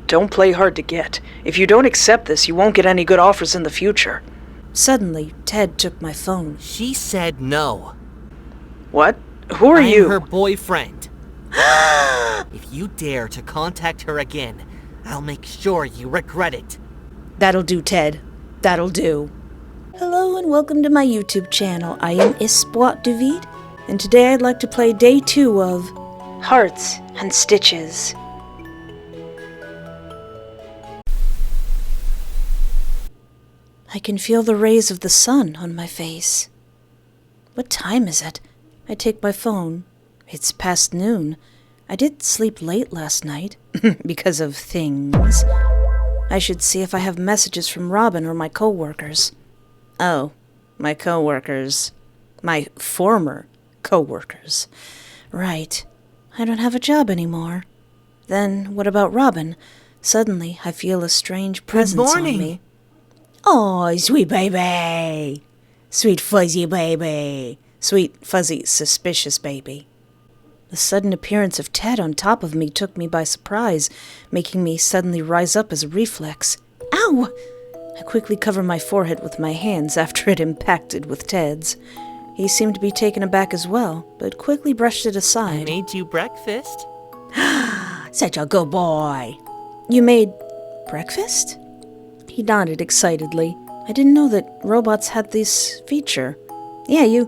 Don't play hard to get. If you don't accept this, you won't get any good offers in the future. Suddenly, Ted took my phone. She said no. What? Who are you? I'm her boyfriend. If you dare to contact her again, I'll make sure you regret it. That'll do, Ted. That'll do. Hello and welcome to my YouTube channel. I am Espoir David, and today I'd like to play day 2 of Hearts and Stitches. I can feel the rays of the sun on my face. What time is it? I take my phone. It's past noon. I did sleep late last night, because of things. I should see if I have messages from Robin or my co-workers. Oh, my co-workers. My former co-workers. Right. I don't have a job anymore. Then what about Robin? Suddenly, I feel a strange presence on me. Oh, sweet baby. Sweet fuzzy baby. Sweet, fuzzy, suspicious baby. The sudden appearance of Ted on top of me took me by surprise, making me suddenly rise up as a reflex. Ow! I quickly covered my forehead with my hands after it impacted with Ted's. He seemed to be taken aback as well, but quickly brushed it aside. I made you breakfast. Such a good boy. You made breakfast? He nodded excitedly. I didn't know that robots had this feature. Yeah, you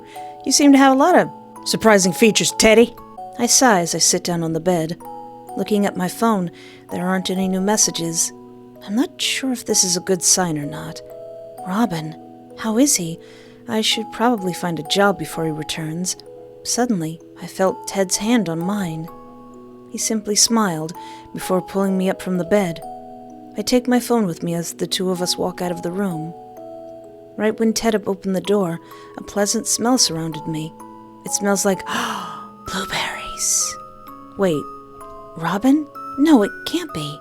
seem to have a lot of surprising features, Teddy. I sigh as I sit down on the bed. Looking at my phone, there aren't any new messages. I'm not sure if this is a good sign or not. Robin, how is he? I should probably find a job before he returns. Suddenly, I felt Ted's hand on mine. He simply smiled before pulling me up from the bed. I take my phone with me as the two of us walk out of the room. Right when Ted opened the door, a pleasant smell surrounded me. It smells like blueberries. Wait, Robin? No, it can't be.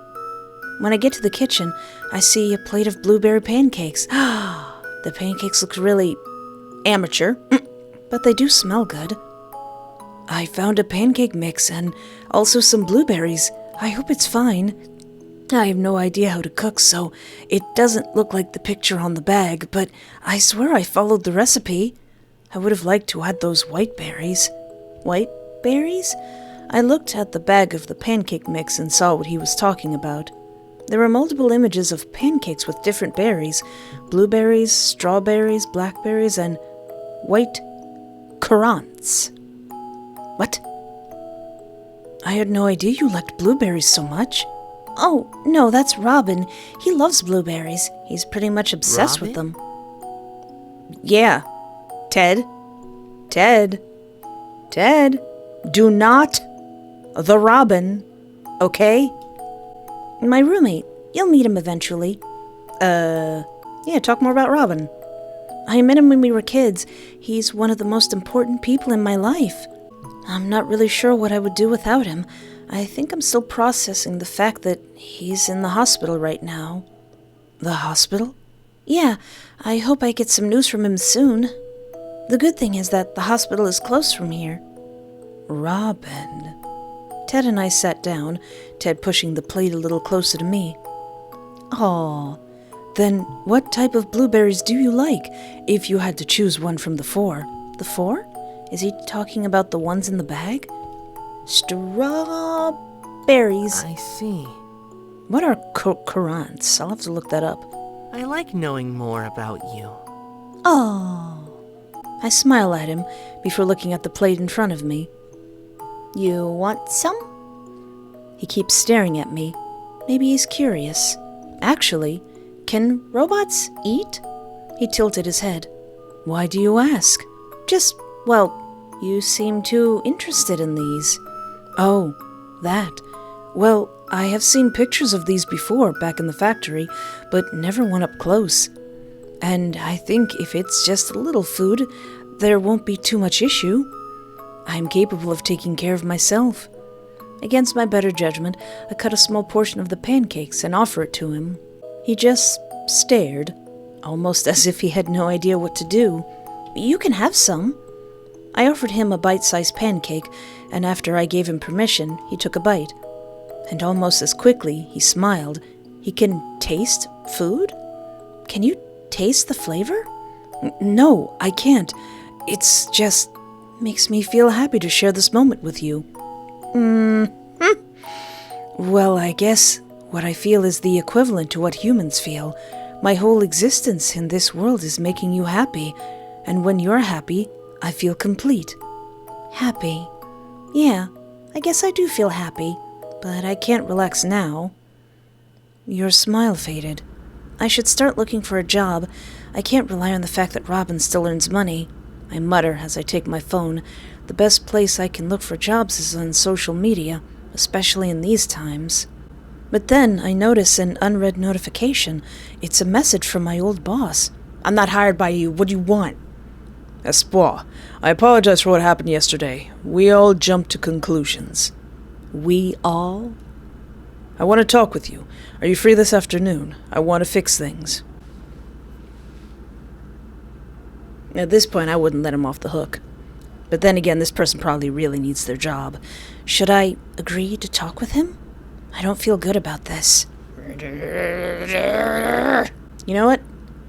When I get to the kitchen, I see a plate of blueberry pancakes. The pancakes look really amateur, but they do smell good. I found a pancake mix and also some blueberries. I hope it's fine. I have no idea how to cook, so it doesn't look like the picture on the bag, but I swear I followed the recipe. I would have liked to add those white berries. White berries? I looked at the bag of the pancake mix and saw what he was talking about. There were multiple images of pancakes with different berries. Blueberries, strawberries, blackberries, and white currants. What? I had no idea you liked blueberries so much. Oh, no, that's Robin. He loves blueberries. He's pretty much obsessed with them. Yeah. Ted. Do not the Robin, okay? My roommate. You'll meet him eventually. Yeah, talk more about Robin. I met him when we were kids. He's one of the most important people in my life. I'm not really sure what I would do without him. I think I'm still processing the fact that he's in the hospital right now. The hospital? Yeah, I hope I get some news from him soon. The good thing is that the hospital is close from here. Robin. Ted and I sat down, Ted pushing the plate a little closer to me. Oh, then what type of blueberries do you like, if you had to choose one from the 4? The 4? Is he talking about the ones in the bag? Strawberries. I see. What are currants? I'll have to look that up. I like knowing more about you. Oh. I smile at him before looking at the plate in front of me. You want some? He keeps staring at me. Maybe he's curious. Actually, can robots eat? He tilted his head. Why do you ask? Just, well, you seem too interested in these. Oh, that. Well, I have seen pictures of these before back in the factory, but never one up close. And I think if it's just a little food, there won't be too much issue. I'm capable of taking care of myself. Against my better judgment, I cut a small portion of the pancakes and offer it to him. He just stared, almost as if he had no idea what to do. You can have some. I offered him a bite-sized pancake, and after I gave him permission, he took a bite. And almost as quickly, he smiled. He can taste food? Can you taste the flavor? No, I can't. It's just makes me feel happy to share this moment with you. Well, I guess what I feel is the equivalent to what humans feel. My whole existence in this world is making you happy, and when you're happy, I feel complete. Happy. Yeah, I guess I do feel happy, but I can't relax now. Your smile faded. I should start looking for a job. I can't rely on the fact that Robin still earns money. I mutter as I take my phone. The best place I can look for jobs is on social media, especially in these times. But then I notice an unread notification. It's a message from my old boss. I'm not hired by you. What do you want? Espoir, I apologize for what happened yesterday. We all jumped to conclusions. We all? I want to talk with you. Are you free this afternoon? I want to fix things. At this point, I wouldn't let him off the hook. But then again, this person probably really needs their job. Should I agree to talk with him? I don't feel good about this. You know what?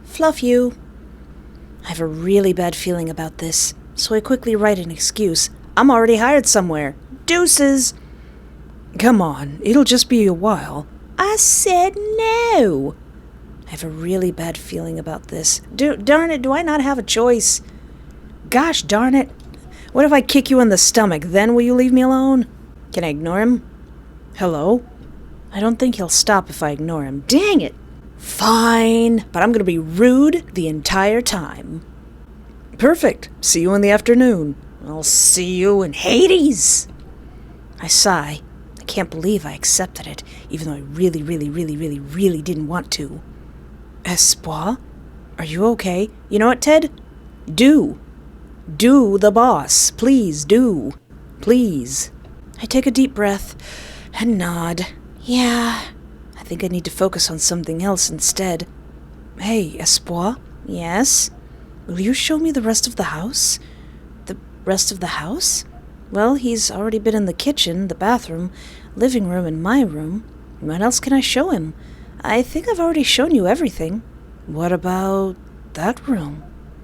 Fluff you. I have a really bad feeling about this, so I quickly write an excuse. I'm already hired somewhere. Deuces! Come on, it'll just be a while. I said no! I have a really bad feeling about this. Darn it, do I not have a choice? Gosh darn it. What if I kick you in the stomach? Then will you leave me alone? Can I ignore him? Hello? I don't think he'll stop if I ignore him. Dang it! Fine, but I'm gonna be rude the entire time. Perfect. See you in the afternoon. I'll see you in Hades! I sigh. I can't believe I accepted it, even though I really didn't want to. Espoir? Are you okay? You know what, Ted? Do the boss. Please do. Please. I take a deep breath and nod. Yeah, I think I need to focus on something else instead. Hey, Espoir? Yes? Will you show me the rest of the house? The rest of the house? Well, he's already been in the kitchen, the bathroom, living room, and my room. What else can I show him? I think I've already shown you everything. What about that room?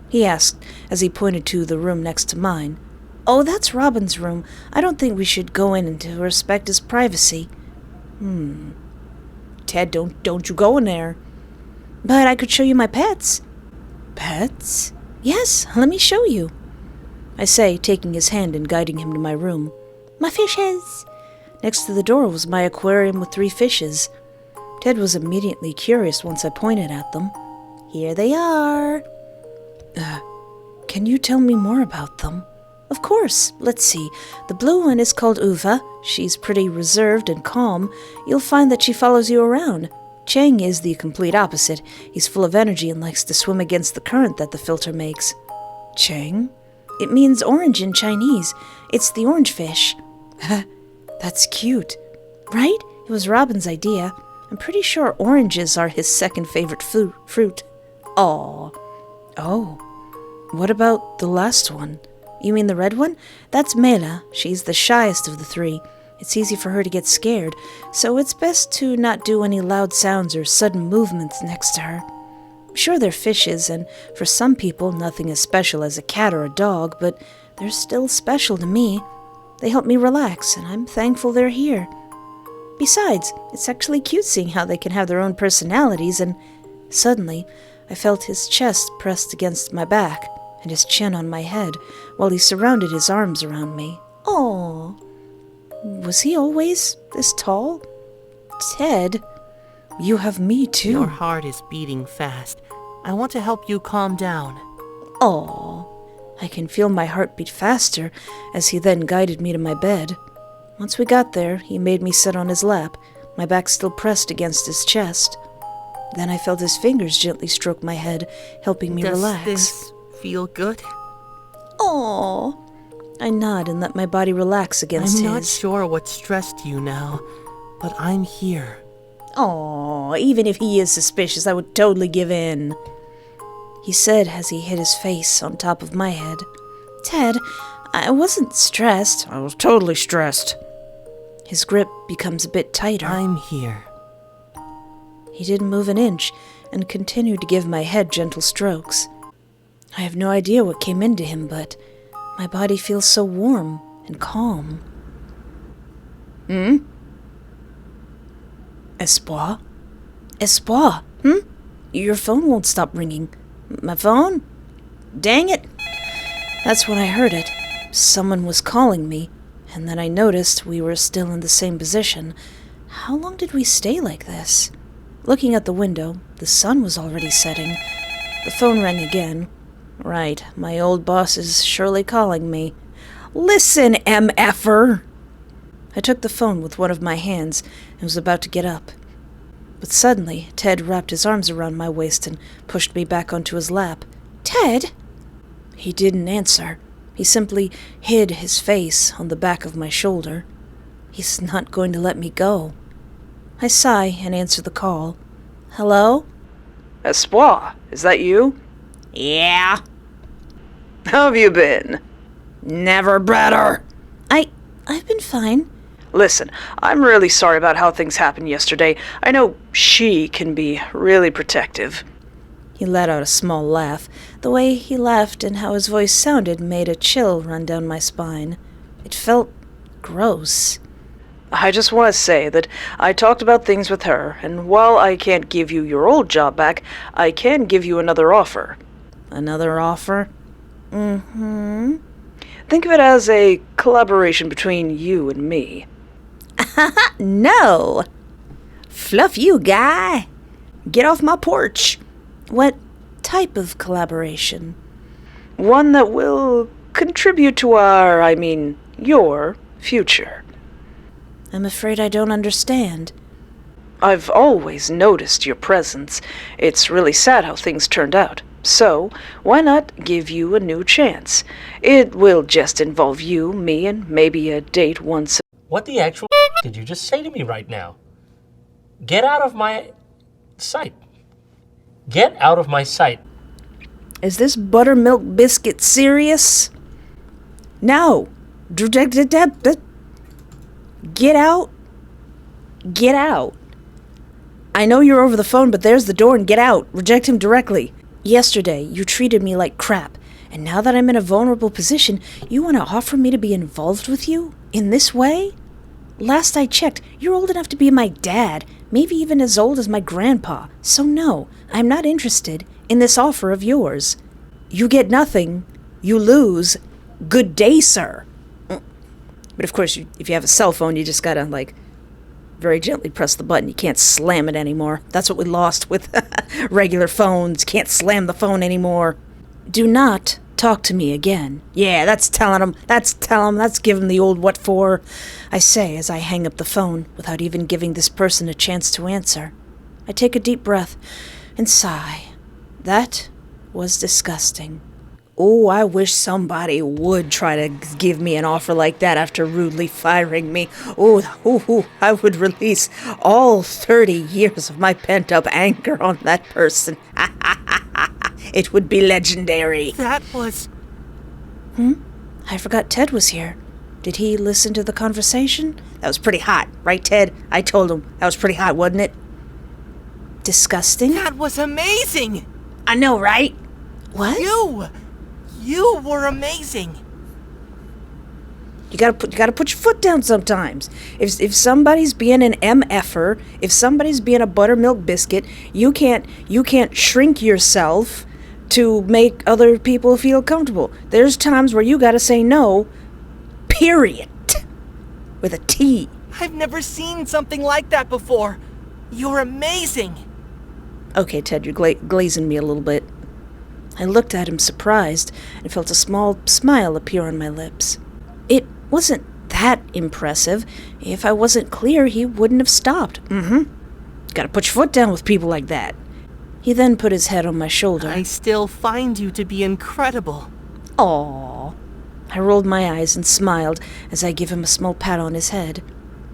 He asked as he pointed to the room next to mine. Oh, that's Robin's room. I don't think we should go in to respect his privacy. Ted, don't you go in there. But I could show you my pets. Pets? Yes, let me show you. I say, taking his hand and guiding him to my room. My fishes! Next to the door was my aquarium with 3 fishes. Ted was immediately curious once I pointed at them. Here they are. Can you tell me more about them? Of course. Let's see. The blue one is called Uva. She's pretty reserved and calm. You'll find that she follows you around. Cheng is the complete opposite. He's full of energy and likes to swim against the current that the filter makes. Cheng? It means orange in Chinese. It's the orange fish. That's cute. Right? It was Robin's idea. I'm pretty sure oranges are his second favorite fruit. Aw. Oh. What about the last one? You mean the red one? That's Mela. She's the shyest of the 3. It's easy for her to get scared, so it's best to not do any loud sounds or sudden movements next to her. Sure, they're fishes, and for some people, nothing as special as a cat or a dog, but they're still special to me. They help me relax, and I'm thankful they're here. Besides, it's actually cute seeing how they can have their own personalities, and suddenly, I felt his chest pressed against my back, and his chin on my head, while he surrounded his arms around me. Aww. Was he always this tall? Ted, you have me too. Your heart is beating fast. I want to help you calm down. Aww. I can feel my heart beat faster as he then guided me to my bed. Once we got there, he made me sit on his lap, my back still pressed against his chest. Then I felt his fingers gently stroke my head, helping me relax. Does this feel good? Aww. I nod and let my body relax against his. I'm not sure what stressed you now, but I'm here. Aww, even if he is suspicious, I would totally give in. He said as he hit his face on top of my head. Ted, I wasn't stressed. I was totally stressed. His grip becomes a bit tighter. I'm here. He didn't move an inch and continued to give my head gentle strokes. I have no idea what came into him, but my body feels so warm and calm. Espoir? Espoir? Your phone won't stop ringing. My phone? Dang it! That's when I heard it. Someone was calling me, and then I noticed we were still in the same position. How long did we stay like this? Looking at the window, the sun was already setting. The phone rang again. Right, my old boss is surely calling me. Listen, MFer! I took the phone with one of my hands and was about to get up. But suddenly, Ted wrapped his arms around my waist and pushed me back onto his lap. Ted? He didn't answer. He simply hid his face on the back of my shoulder. He's not going to let me go. I sigh and answer the call. Hello? Espoir, is that you? Yeah. How have you been? Never better. I've been fine. Listen, I'm really sorry about how things happened yesterday. I know she can be really protective. He let out a small laugh. The way he laughed and how his voice sounded made a chill run down my spine. It felt gross. I just want to say that I talked about things with her, and while I can't give you your old job back, I can give you another offer. Another offer? Think of it as a collaboration between you and me. No! Fluff you, guy! Get off my porch! What type of collaboration? One that will contribute to your future. I'm afraid I don't understand. I've always noticed your presence. It's really sad how things turned out. So, why not give you a new chance? It will just involve you, me, and maybe a date once. What the actual did you just say to me right now? Get out of my sight. Get out of my sight. Is this buttermilk biscuit serious? No! Get out. Get out. I know you're over the phone, but there's the door and get out. Reject him directly. Yesterday, you treated me like crap, and now that I'm in a vulnerable position, you want to offer me to be involved with you? In this way? Last I checked, you're old enough to be my dad, maybe even as old as my grandpa. So no, I'm not interested in this offer of yours. You get nothing. You lose. Good day, sir. But of course, if you have a cell phone, you just gotta, very gently press the button. You can't slam it anymore. That's what we lost with regular phones. Can't slam the phone anymore. Do not talk to me again. Yeah, that's telling him. That's giving him the old what for, I say as I hang up the phone without even giving this person a chance to answer. I take a deep breath and sigh. That was disgusting. Oh, I wish somebody would try to give me an offer like that after rudely firing me. I would release all 30 years of my pent-up anger on that person. It would be legendary. That was... I forgot Ted was here. Did he listen to the conversation? That was pretty hot, right, Ted? I told him. That was pretty hot, wasn't it? Disgusting? That was amazing! I know, right? What? You were amazing. You gotta put your foot down sometimes. If somebody's being an MFer, if somebody's being a buttermilk biscuit, you can't shrink yourself to make other people feel comfortable. There's times where you gotta say no, period. With a T. I've never seen something like that before. You're amazing. Okay, Ted, you're glazing me a little bit. I looked at him surprised and felt a small smile appear on my lips. It wasn't that impressive. If I wasn't clear, he wouldn't have stopped. Gotta put your foot down with people like that. He then put his head on my shoulder. I still find you to be incredible. Aww. I rolled my eyes and smiled as I gave him a small pat on his head.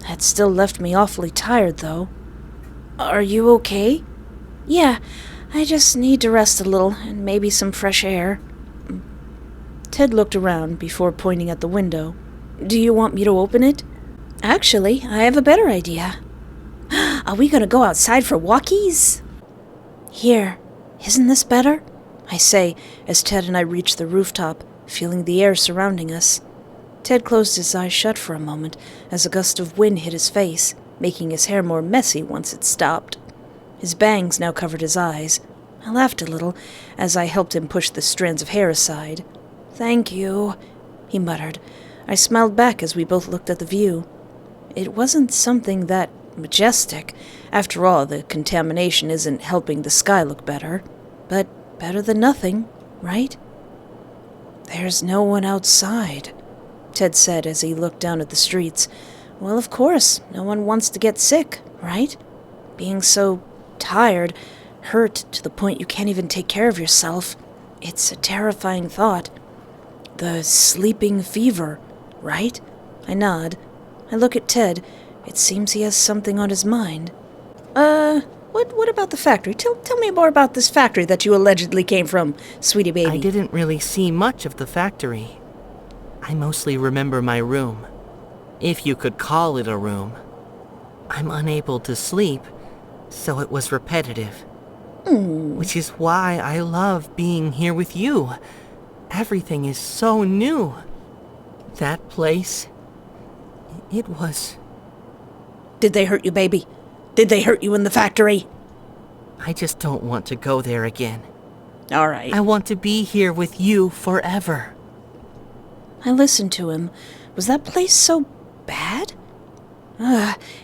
That still left me awfully tired, though. Are you okay? Yeah, I just need to rest a little and maybe some fresh air. Ted looked around before pointing at the window. Do you want me to open it? Actually, I have a better idea. Are we gonna go outside for walkies? Here, isn't this better? I say as Ted and I reach the rooftop, feeling the air surrounding us. Ted closed his eyes shut for a moment as a gust of wind hit his face, making his hair more messy once it stopped. His bangs now covered his eyes. I laughed a little as I helped him push the strands of hair aside. "Thank you," he muttered. I smiled back as we both looked at the view. It wasn't something that majestic. After all, the contamination isn't helping the sky look better. But better than nothing, right? "There's no one outside," Ted said as he looked down at the streets. Well, of course, no one wants to get sick, right? Being so tired, hurt to the point you can't even take care of yourself. It's a terrifying thought. The sleeping fever, right? I nod. I look at Ted. It seems he has something on his mind. What about the factory? Tell me more about this factory that you allegedly came from, sweetie baby. I didn't really see much of the factory. I mostly remember my room. If you could call it a room. I'm unable to sleep, so it was repetitive. Which is why I love being here with you. Everything is so new. That place, it was... Did they hurt you, baby? Did they hurt you in the factory? I just don't want to go there again. All right. I want to be here with you forever. I listened to him. Was that place so bad?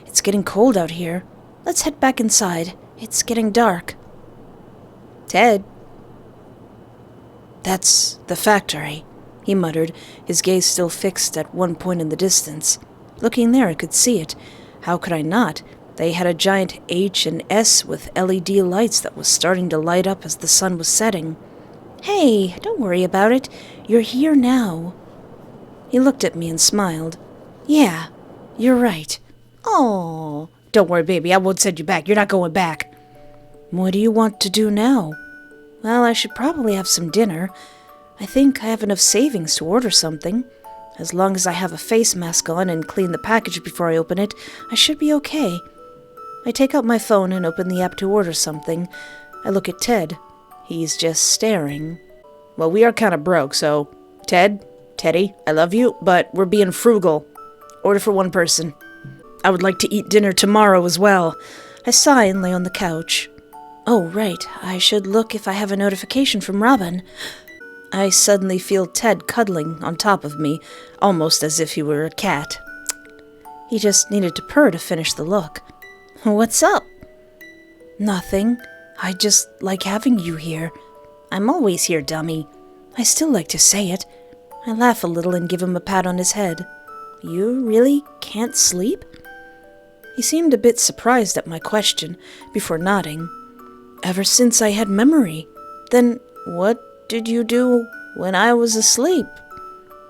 It's getting cold out here. Let's head back inside. It's getting dark. Ted. "That's the factory," he muttered, his gaze still fixed at one point in the distance. Looking there, I could see it. How could I not? They had a giant H and S with LED lights that was starting to light up as the sun was setting. "Hey, don't worry about it. You're here now." He looked at me and smiled. "Yeah, you're right." "Oh, don't worry, baby. I won't send you back. You're not going back." "What do you want to do now?" "Well, I should probably have some dinner. I think I have enough savings to order something. As long as I have a face mask on and clean the package before I open it, I should be okay." I take out my phone and open the app to order something. I look at Ted. He's just staring. "Well, we are kind of broke, so... Teddy, I love you, but we're being frugal. Order for one person. I would like to eat dinner tomorrow as well." I sigh and lay on the couch. Oh, right, I should look if I have a notification from Robin. I suddenly feel Ted cuddling on top of me, almost as if he were a cat. He just needed to purr to finish the look. "What's up?" "Nothing. I just like having you here." "I'm always here, dummy." I still like to say it. I laugh a little and give him a pat on his head. "You really can't sleep?" He seemed a bit surprised at my question, before nodding. "Ever since I had memory." "Then what did you do when I was asleep?"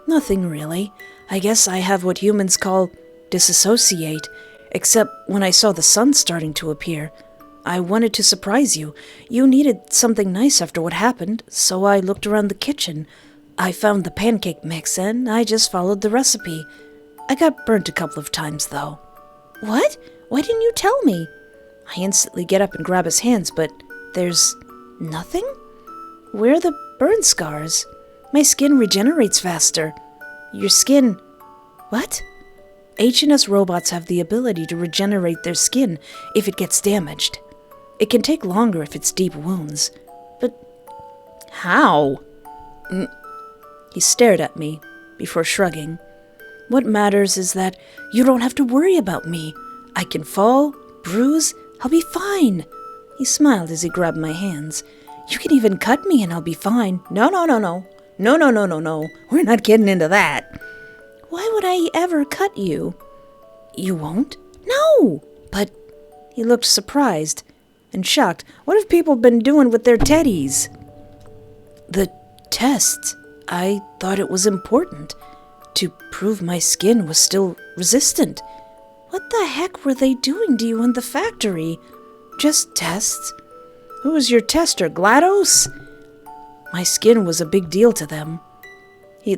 "Nothing really. I guess I have what humans call disassociate, except when I saw the sun starting to appear. I wanted to surprise you. You needed something nice after what happened, so I looked around the kitchen. I found the pancake mix, and I just followed the recipe. I got burnt a couple of times, though." "What? Why didn't you tell me?" I instantly get up and grab his hands, but there's nothing? Where are the burn scars? My skin regenerates faster. Your skin... What? H&S robots have the ability to regenerate their skin if it gets damaged. It can take longer if it's deep wounds. But how? He stared at me before shrugging. "What matters is that you don't have to worry about me. I can fall, bruise, I'll be fine." He smiled as he grabbed my hands. "You can even cut me and I'll be fine." No. No. We're not getting into that." "Why would I ever cut you?" "You won't?" "No!" "But..." He looked surprised and shocked. "What have people been doing with their teddies?" "The tests. I thought it was important to prove my skin was still resistant." "What the heck were they doing to you in the factory?" "Just tests." "Who was your tester, GLaDOS?" "My skin was a big deal to them." He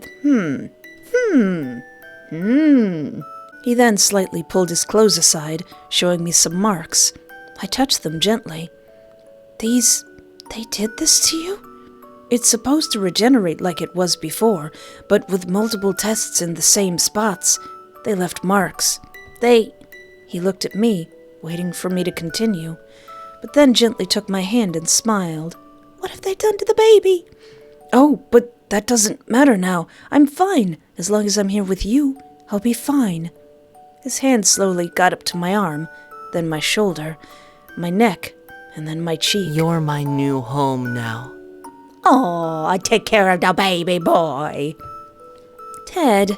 He then slightly pulled his clothes aside, showing me some marks. I touched them gently. They did this to you? It's supposed to regenerate like it was before, but with multiple tests in the same spots, they left marks. He looked at me, waiting for me to continue, but then gently took my hand and smiled. What have they done to the baby? Oh, but that doesn't matter now. I'm fine. As long as I'm here with you, I'll be fine. His hand slowly got up to my arm, then my shoulder, my neck, and then my cheek. You're my new home now. Oh, I take care of the baby boy. Ted.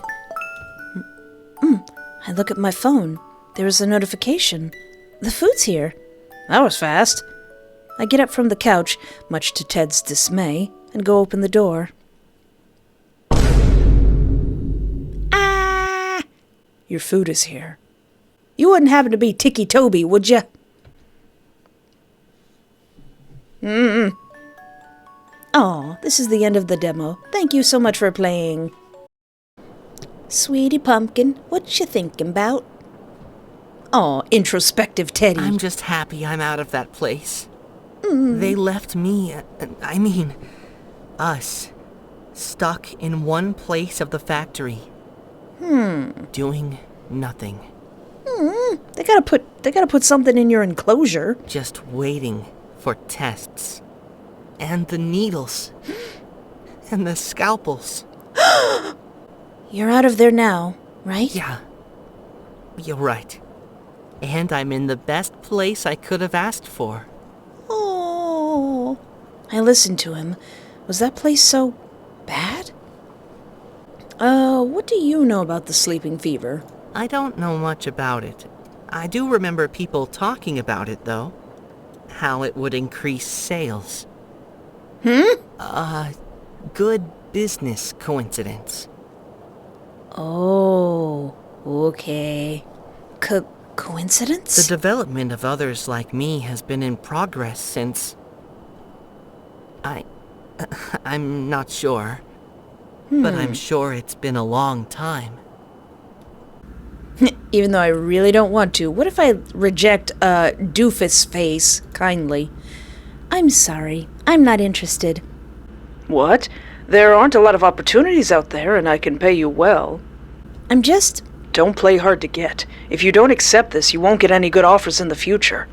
I look at my phone. There is a notification. The food's here. That was fast. I get up from the couch, much to Ted's dismay, and go open the door. Ah! Your food is here. You wouldn't happen to be Ticky Toby, would ya? Oh, this is the end of the demo. Thank you so much for playing. Sweetie Pumpkin, what you thinking about? Oh, introspective Teddy. I'm just happy I'm out of that place. They left me, us, stuck in one place of the factory. Doing nothing. They gotta put something in your enclosure. Just waiting for tests. And the needles. And the scalpels. You're out of there now, right? Yeah. You're right. And I'm in the best place I could have asked for. Oh. I listened to him. Was that place so bad? What do you know about the sleeping fever? I don't know much about it. I do remember people talking about it, though. How it would increase sales. Good business coincidence. Oh, okay. Coincidence? The development of others like me has been in progress since... I'm not sure. But I'm sure it's been a long time. Even though I really don't want to. What if I reject doofus face kindly? I'm sorry. I'm not interested. What? There aren't a lot of opportunities out there, and I can pay you well. I'm just... Don't play hard to get. If you don't accept this, you won't get any good offers in the future.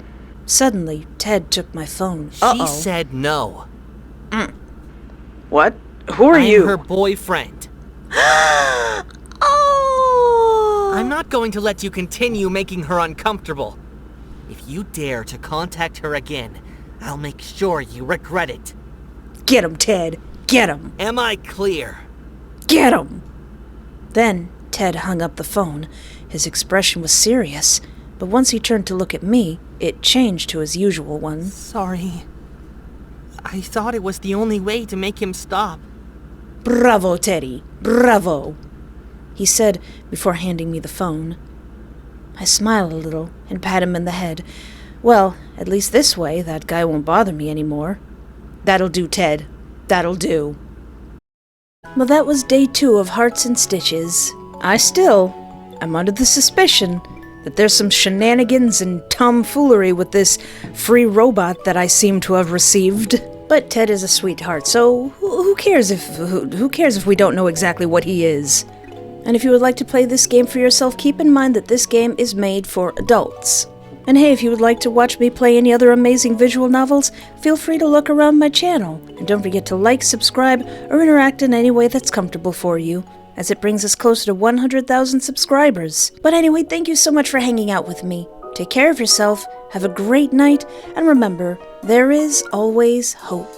Suddenly, Ted took my phone. She said no. What? Who are you? I'm her boyfriend. Oh! I'm not going to let you continue making her uncomfortable. If you dare to contact her again, I'll make sure you regret it. Get him, Ted. Get him. Am I clear? Get him. Then Ted hung up the phone. His expression was serious, but once he turned to look at me, it changed to his usual one. Sorry. I thought it was the only way to make him stop. Bravo, Teddy. Bravo, he said before handing me the phone. I smiled a little and pat him in the head. Well, at least this way, that guy won't bother me anymore. That'll do, Ted. That'll do. Well, that was day 2 of Hearts and Stitches. I'm under the suspicion that there's some shenanigans and tomfoolery with this free robot that I seem to have received. But Ted is a sweetheart, so who cares if we don't know exactly what he is? And if you would like to play this game for yourself, keep in mind that this game is made for adults. And hey, if you would like to watch me play any other amazing visual novels, feel free to look around my channel. And don't forget to like, subscribe, or interact in any way that's comfortable for you, as it brings us closer to 100,000 subscribers. But anyway, thank you so much for hanging out with me. Take care of yourself, have a great night, and remember, there is always hope.